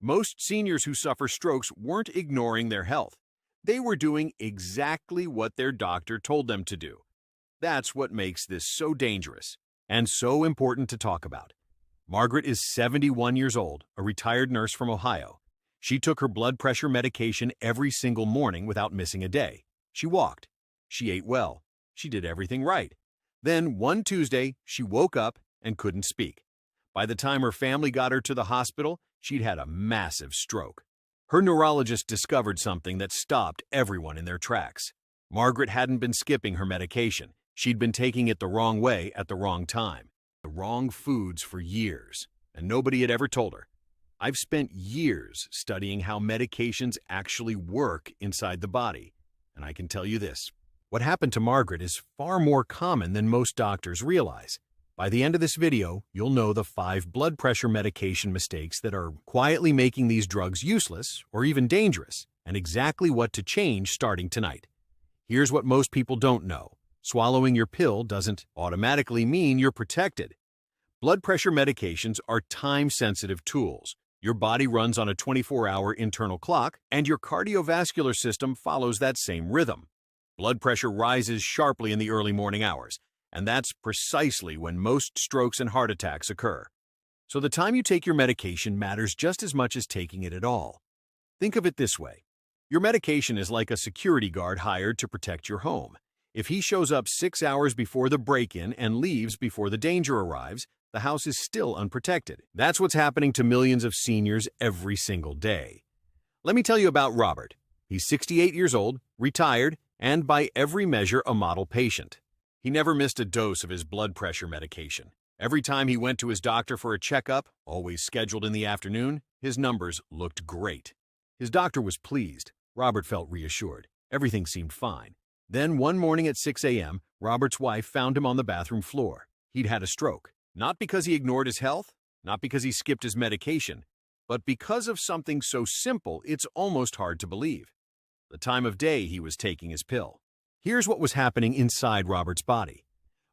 Most seniors who suffer strokes weren't ignoring their health. They were doing exactly what their doctor told them to do. That's what makes this so dangerous and so important to talk about. Margaret is 71 years old, a retired nurse from Ohio. She took her blood pressure medication every single morning without missing a day. She walked. She ate well. She did everything right. Then one Tuesday, she woke up and couldn't speak. By the time her family got her to the hospital, she'd had a massive stroke. Her neurologist discovered something that stopped everyone in their tracks. Margaret hadn't been skipping her medication. She'd been taking it the wrong way at the wrong time, the wrong foods for years, and nobody had ever told her. I've spent years studying how medications actually work inside the body, and I can tell you this. What happened to Margaret is far more common than most doctors realize. By the end of this video, you'll know the 5 blood pressure medication mistakes that are quietly making these drugs useless or even dangerous, and exactly what to change starting tonight. Here's what most people don't know. Swallowing your pill doesn't automatically mean you're protected. Blood pressure medications are time-sensitive tools. Your body runs on a 24-hour internal clock, and your cardiovascular system follows that same rhythm. Blood pressure rises sharply in the early morning hours, and that's precisely when most strokes and heart attacks occur. So the time you take your medication matters just as much as taking it at all. Think of it this way. Your medication is like a security guard hired to protect your home. If he shows up 6 hours before the break-in and leaves before the danger arrives, the house is still unprotected. That's what's happening to millions of seniors every single day. Let me tell you about Robert. He's 68 years old, retired, and by every measure a model patient. He never missed a dose of his blood pressure medication. Every time he went to his doctor for a checkup, always scheduled in the afternoon, his numbers looked great. His doctor was pleased. Robert felt reassured. Everything seemed fine. Then one morning at 6 a.m., Robert's wife found him on the bathroom floor. He'd had a stroke. Not because he ignored his health, not because he skipped his medication, but because of something so simple it's almost hard to believe. The time of day he was taking his pill. Here's what was happening inside Robert's body.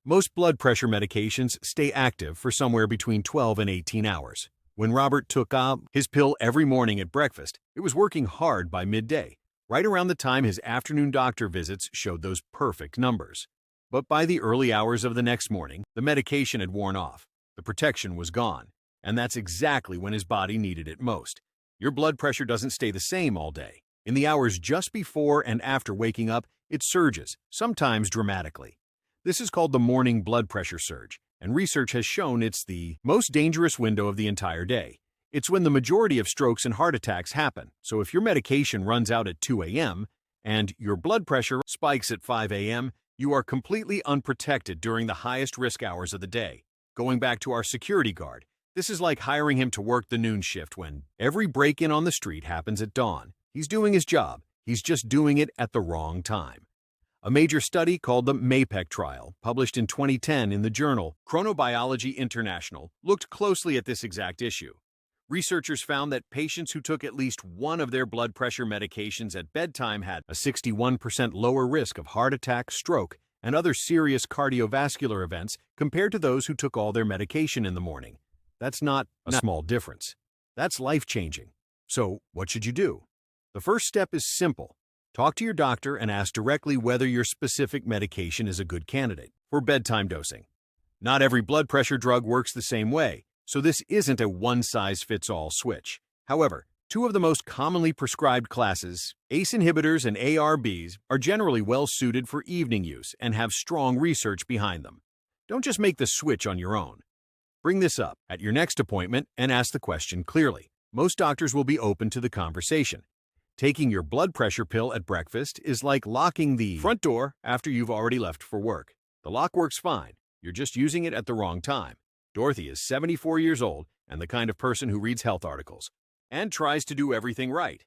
Most blood pressure medications stay active for somewhere between 12 and 18 hours. When Robert took his pill every morning at breakfast, it was working hard by midday, right around the time his afternoon doctor visits showed those perfect numbers. But by the early hours of the next morning, the medication had worn off. The protection was gone, and that's exactly when his body needed it most. Your blood pressure doesn't stay the same all day. In the hours just before and after waking up, it surges, sometimes dramatically. This is called the morning blood pressure surge, and research has shown it's the most dangerous window of the entire day. It's when the majority of strokes and heart attacks happen, so if your medication runs out at 2 a.m. and your blood pressure spikes at 5 a.m., you are completely unprotected during the highest risk hours of the day. Going back to our security guard, this is like hiring him to work the noon shift when every break-in on the street happens at dawn. He's doing his job. He's just doing it at the wrong time. A major study called the MAPEC trial, published in 2010 in the journal Chronobiology International, looked closely at this exact issue. Researchers found that patients who took at least one of their blood pressure medications at bedtime had a 61% lower risk of heart attack, stroke, and other serious cardiovascular events compared to those who took all their medication in the morning. That's not a small difference. That's life-changing. So, what should you do? The first step is simple. Talk to your doctor and ask directly whether your specific medication is a good candidate for bedtime dosing. Not every blood pressure drug works the same way, so this isn't a one-size-fits-all switch. However, 2 of the most commonly prescribed classes, ACE inhibitors and ARBs, are generally well-suited for evening use and have strong research behind them. Don't just make the switch on your own. Bring this up at your next appointment and ask the question clearly. Most doctors will be open to the conversation. Taking your blood pressure pill at breakfast is like locking the front door after you've already left for work. The lock works fine. You're just using it at the wrong time. Dorothy is 74 years old and the kind of person who reads health articles and tries to do everything right.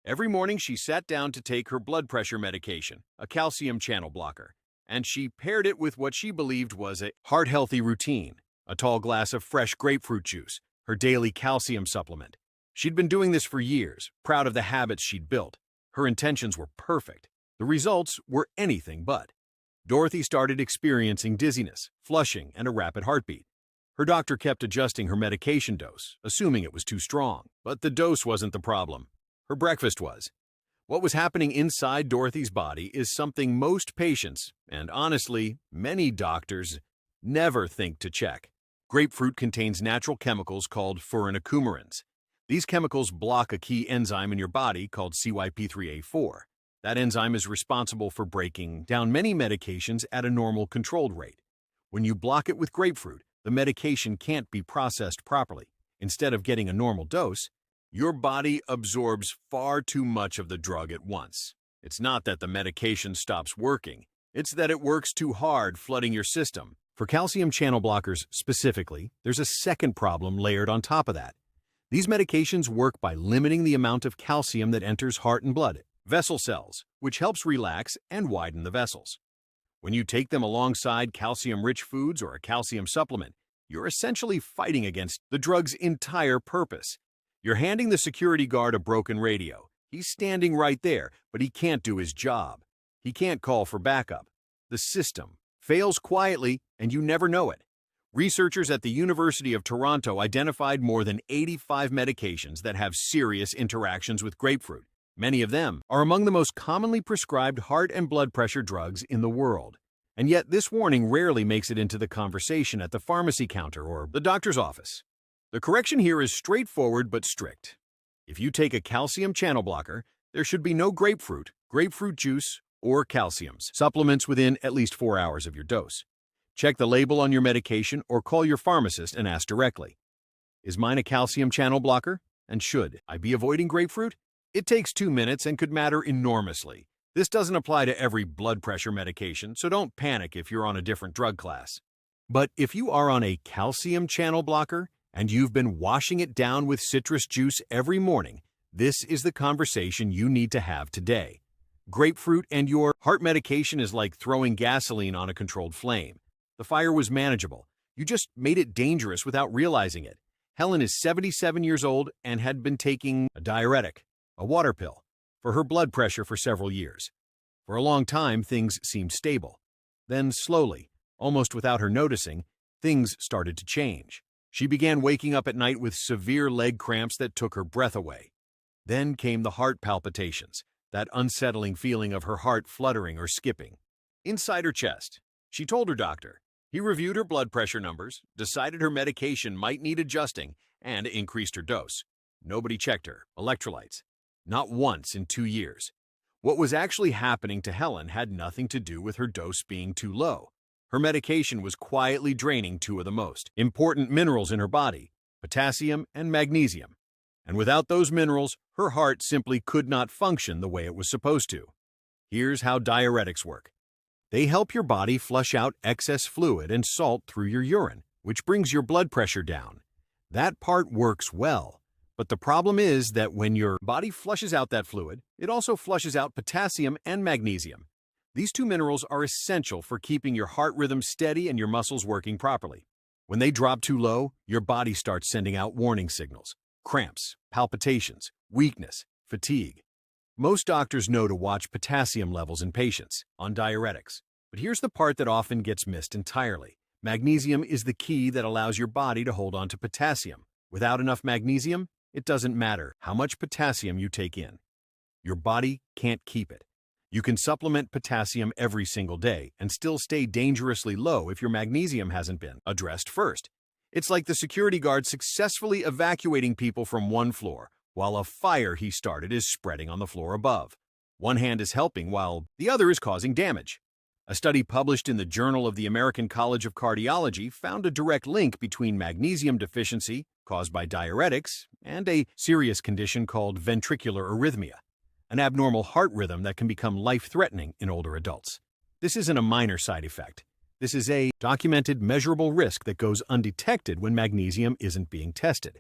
Every morning she sat down to take her blood pressure medication, a calcium channel blocker, and she paired it with what she believed was a heart-healthy routine, a tall glass of fresh grapefruit juice, her daily calcium supplement. She'd been doing this for years, proud of the habits she'd built. Her intentions were perfect. The results were anything but. Dorothy started experiencing dizziness, flushing, and a rapid heartbeat. Her doctor kept adjusting her medication dose, assuming it was too strong. But the dose wasn't the problem. Her breakfast was. What was happening inside Dorothy's body is something most patients, and honestly, many doctors, never think to check. Grapefruit contains natural chemicals called furanocoumarins. These chemicals block a key enzyme in your body called CYP3A4. That enzyme is responsible for breaking down many medications at a normal controlled rate. When you block it with grapefruit, the medication can't be processed properly. Instead of getting a normal dose, your body absorbs far too much of the drug at once. It's not that the medication stops working, it's that it works too hard, flooding your system. For calcium channel blockers specifically, there's a second problem layered on top of that. These medications work by limiting the amount of calcium that enters heart and blood vessel cells, which helps relax and widen the vessels. When you take them alongside calcium-rich foods or a calcium supplement, you're essentially fighting against the drug's entire purpose. You're handing the security guard a broken radio. He's standing right there, but he can't do his job. He can't call for backup. The system fails quietly, and you never know it. Researchers at the University of Toronto identified more than 85 medications that have serious interactions with grapefruit. Many of them are among the most commonly prescribed heart and blood pressure drugs in the world. And yet this warning rarely makes it into the conversation at the pharmacy counter or the doctor's office. The correction here is straightforward but strict. If you take a calcium channel blocker, there should be no grapefruit, grapefruit juice, or calciums supplements within at least 4 hours of your dose. Check the label on your medication or call your pharmacist and ask directly. Is mine a calcium channel blocker? And should I be avoiding grapefruit? It takes 2 minutes and could matter enormously. This doesn't apply to every blood pressure medication, so don't panic if you're on a different drug class. But if you are on a calcium channel blocker and you've been washing it down with citrus juice every morning, this is the conversation you need to have today. Grapefruit and your heart medication is like throwing gasoline on a controlled flame. The fire was manageable. You just made it dangerous without realizing it. Helen is 77 years old and had been taking a diuretic, a water pill, for her blood pressure for several years. For a long time, things seemed stable. Then slowly, almost without her noticing, things started to change. She began waking up at night with severe leg cramps that took her breath away. Then came the heart palpitations, that unsettling feeling of her heart fluttering or skipping. Inside her chest, she told her doctor. He reviewed her blood pressure numbers, decided her medication might need adjusting, and increased her dose. Nobody checked her electrolytes. Not once in 2 years. What was actually happening to Helen had nothing to do with her dose being too low. Her medication was quietly draining two of the most important minerals in her body, potassium and magnesium. And without those minerals, her heart simply could not function the way it was supposed to. Here's how diuretics work. They help your body flush out excess fluid and salt through your urine, which brings your blood pressure down. That part works well. But the problem is that when your body flushes out that fluid, it also flushes out potassium and magnesium. These two minerals are essential for keeping your heart rhythm steady and your muscles working properly. When they drop too low, your body starts sending out warning signals: cramps, palpitations, weakness, fatigue. Most doctors know to watch potassium levels in patients on diuretics. But here's the part that often gets missed entirely. Magnesium is the key that allows your body to hold on to potassium. Without enough magnesium, it doesn't matter how much potassium you take in. Your body can't keep it. You can supplement potassium every single day and still stay dangerously low if your magnesium hasn't been addressed first. It's like the security guard successfully evacuating people from one floor, while a fire he started is spreading on the floor above. One hand is helping while the other is causing damage. A study published in the Journal of the American College of Cardiology found a direct link between magnesium deficiency, caused by diuretics, and a serious condition called ventricular arrhythmia, an abnormal heart rhythm that can become life-threatening in older adults. This isn't a minor side effect. This is a documented, measurable risk that goes undetected when magnesium isn't being tested.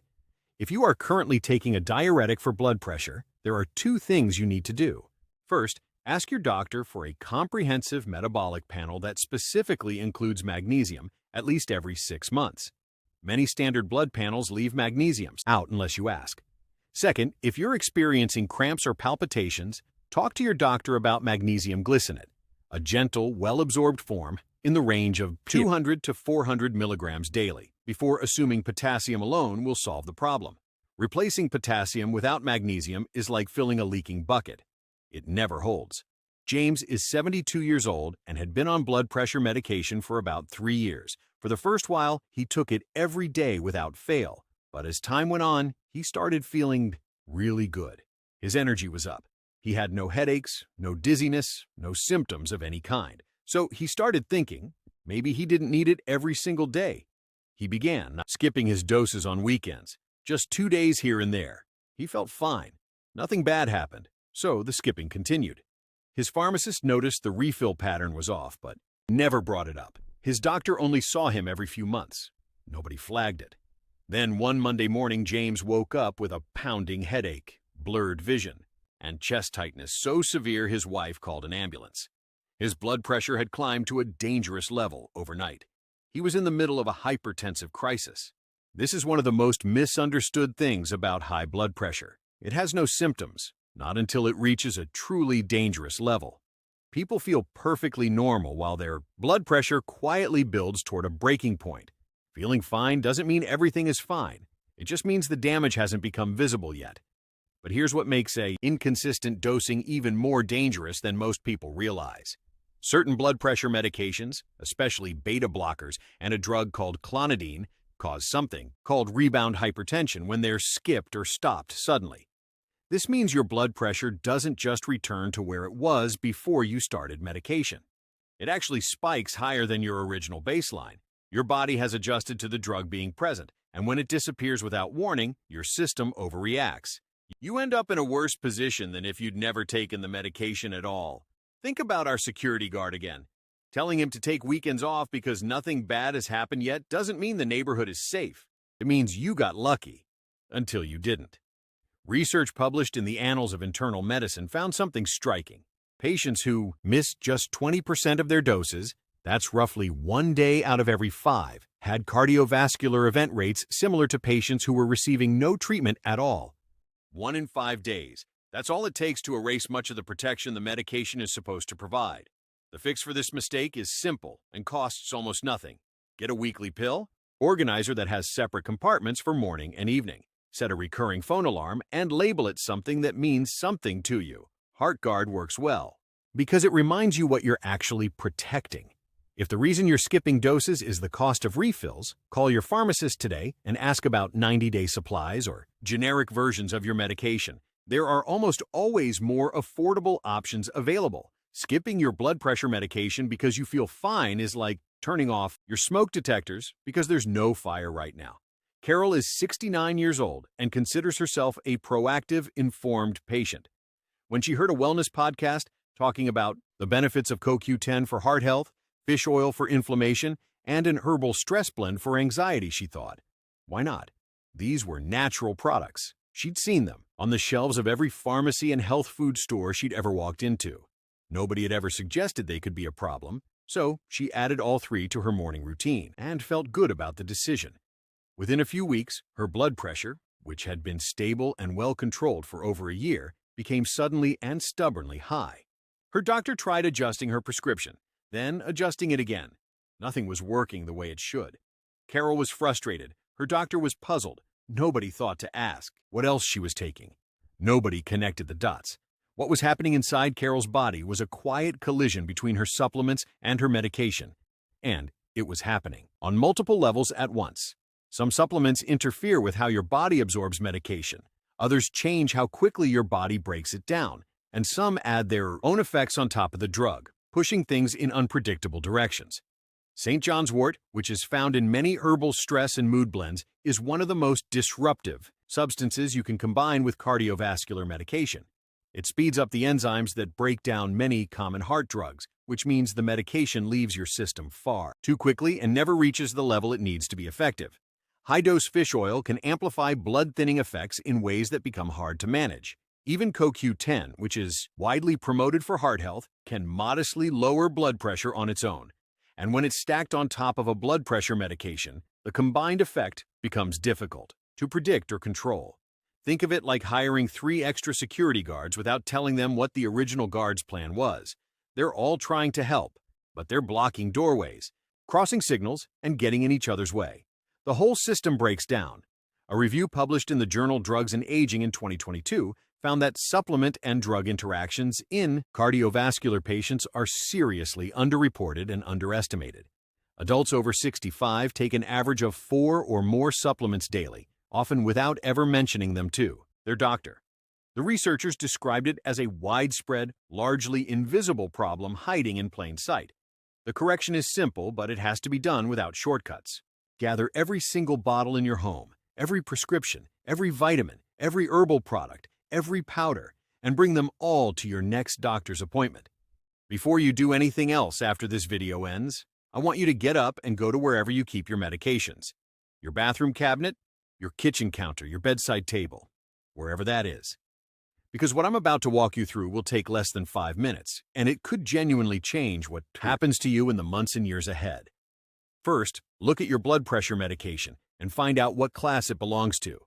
If you are currently taking a diuretic for blood pressure, there are 2 things you need to do. First, ask your doctor for a comprehensive metabolic panel that specifically includes magnesium at least every 6 months. Many standard blood panels leave magnesium out unless you ask. Second, if you're experiencing cramps or palpitations, talk to your doctor about magnesium glycinate, a gentle, well-absorbed form in the range of 200 to 400 milligrams daily. before assuming potassium alone will solve the problem. Replacing potassium without magnesium is like filling a leaking bucket. It never holds. James is 72 years old and had been on blood pressure medication for about 3 years. For the first while, he took it every day without fail. But as time went on, he started feeling really good. His energy was up. He had no headaches, no dizziness, no symptoms of any kind. So he started thinking maybe he didn't need it every single day. He began skipping his doses on weekends, just 2 days here and there. He felt fine. Nothing bad happened, so the skipping continued. His pharmacist noticed the refill pattern was off, but never brought it up. His doctor only saw him every few months. Nobody flagged it. Then one Monday morning, James woke up with a pounding headache, blurred vision, and chest tightness so severe his wife called an ambulance. His blood pressure had climbed to a dangerous level overnight. He was in the middle of a hypertensive crisis. This is one of the most misunderstood things about high blood pressure. It has no symptoms, not until it reaches a truly dangerous level. People feel perfectly normal while their blood pressure quietly builds toward a breaking point. Feeling fine doesn't mean everything is fine. It just means the damage hasn't become visible yet. But here's what makes inconsistent dosing even more dangerous than most people realize. Certain blood pressure medications, especially beta blockers and a drug called clonidine, cause something called rebound hypertension when they're skipped or stopped suddenly. This means your blood pressure doesn't just return to where it was before you started medication. It actually spikes higher than your original baseline. Your body has adjusted to the drug being present, and when it disappears without warning, your system overreacts. You end up in a worse position than if you'd never taken the medication at all. Think about our security guard again. Telling him to take weekends off because nothing bad has happened yet doesn't mean the neighborhood is safe. It means you got lucky, until you didn't. Research published in the Annals of Internal Medicine found something striking. Patients who missed just 20% of their doses, that's roughly 1 day out of every 5, had cardiovascular event rates similar to patients who were receiving no treatment at all. 1 in 5 days. That's all it takes to erase much of the protection the medication is supposed to provide. The fix for this mistake is simple and costs almost nothing. Get a weekly pill, organizer that has separate compartments for morning and evening. Set a recurring phone alarm and label it something that means something to you. HeartGuard works well because it reminds you what you're actually protecting. If the reason you're skipping doses is the cost of refills, call your pharmacist today and ask about 90-day supplies or generic versions of your medication. There are almost always more affordable options available. Skipping your blood pressure medication because you feel fine is like turning off your smoke detectors because there's no fire right now. Carol is 69 years old and considers herself a proactive, informed patient. When she heard a wellness podcast talking about the benefits of CoQ10 for heart health, fish oil for inflammation, and an herbal stress blend for anxiety, she thought, why not? These were natural products. She'd seen them on the shelves of every pharmacy and health food store she'd ever walked into. Nobody had ever suggested they could be a problem, so she added all 3 to her morning routine and felt good about the decision. Within a few weeks, her blood pressure, which had been stable and well controlled for over a year, became suddenly and stubbornly high. Her doctor tried adjusting her prescription, then adjusting it again. Nothing was working the way it should. Carol was frustrated. Her doctor was puzzled. Nobody thought to ask what else she was taking. Nobody connected the dots. What was happening inside Carol's body was a quiet collision between her supplements and her medication. And it was happening on multiple levels at once. Some supplements interfere with how your body absorbs medication. Others change how quickly your body breaks it down. And some add their own effects on top of the drug, pushing things in unpredictable directions. St. John's wort, which is found in many herbal stress and mood blends, is one of the most disruptive substances you can combine with cardiovascular medication. It speeds up the enzymes that break down many common heart drugs, which means the medication leaves your system far too quickly and never reaches the level it needs to be effective. High-dose fish oil can amplify blood-thinning effects in ways that become hard to manage. Even CoQ10, which is widely promoted for heart health, can modestly lower blood pressure on its own. And when it's stacked on top of a blood pressure medication, the combined effect becomes difficult to predict or control. Think of it like hiring 3 extra security guards without telling them what the original guard's plan was. They're all trying to help, but they're blocking doorways, crossing signals, and getting in each other's way. the whole system breaks down. A review published in the journal Drugs and Aging in 2022 found that supplement and drug interactions in cardiovascular patients are seriously underreported and underestimated. Adults over 65 take an average of 4 or more supplements daily, often without ever mentioning them to their doctor. The researchers described it as a widespread, largely invisible problem hiding in plain sight. The correction is simple, but it has to be done without shortcuts. Gather every single bottle in your home, every prescription, every vitamin, every herbal product, every powder, and bring them all to your next doctor's appointment. Before you do anything else after this video ends, I want you to get up and go to wherever you keep your medications. Your bathroom cabinet, your kitchen counter, your bedside table, wherever that is. Because what I'm about to walk you through will take less than 5 minutes, and it could genuinely change what happens to you in the months and years ahead. First, look at your blood pressure medication and find out what class it belongs to.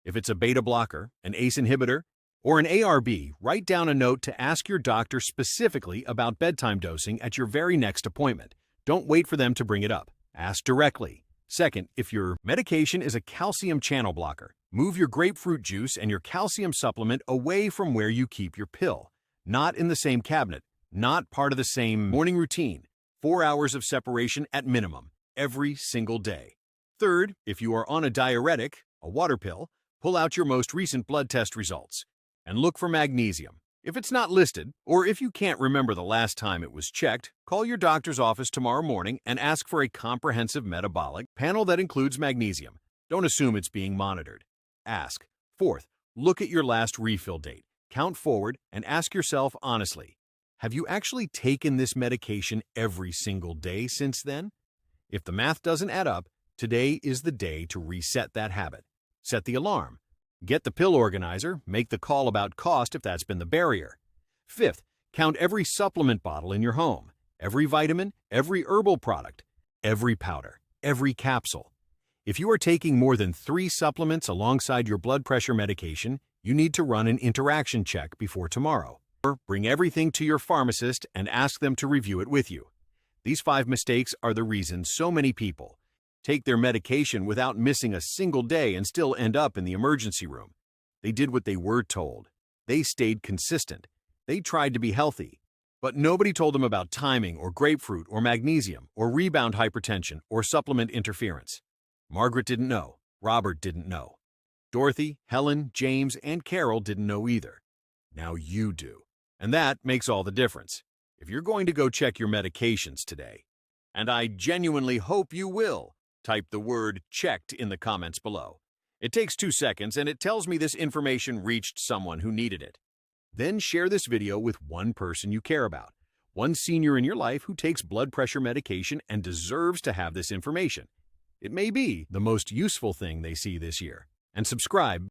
If it's a beta blocker, an ACE inhibitor, or an ARB, write down a note to ask your doctor specifically about bedtime dosing at your very next appointment. Don't wait for them to bring it up. Ask directly. Second, if your medication is a calcium channel blocker, move your grapefruit juice and your calcium supplement away from where you keep your pill. Not in the same cabinet, not part of the same morning routine. 4 hours of separation at minimum, every single day. Third, if you are on a diuretic, a water pill, pull out your most recent blood test results and look for magnesium. If it's not listed, or if you can't remember the last time it was checked, call your doctor's office tomorrow morning and ask for a comprehensive metabolic panel that includes magnesium. Don't assume it's being monitored. Ask. Fourth, look at your last refill date. Count forward and ask yourself honestly, have you actually taken this medication every single day since then? If the math doesn't add up, today is the day to reset that habit. Set the alarm. Get the pill organizer, make the call about cost if that's been the barrier. Fifth, count every supplement bottle in your home, every vitamin, every herbal product, every powder, every capsule. If you are taking more than 3 supplements alongside your blood pressure medication, you need to run an interaction check before tomorrow. Or bring everything to your pharmacist and ask them to review it with you. These 5 mistakes are the reason so many people take their medication without missing a single day and still end up in the emergency room. They did what they were told. They stayed consistent. They tried to be healthy. But nobody told them about timing or grapefruit or magnesium or rebound hypertension or supplement interference. Margaret didn't know. Robert didn't know. Dorothy, Helen, James, and Carol didn't know either. Now you do. And that makes all the difference. If you're going to go check your medications today, and I genuinely hope you will, type the word checked in the comments below. It takes 2 seconds and it tells me this information reached someone who needed it. Then share this video with one person you care about, one senior in your life who takes blood pressure medication and deserves to have this information. It may be the most useful thing they see this year. And subscribe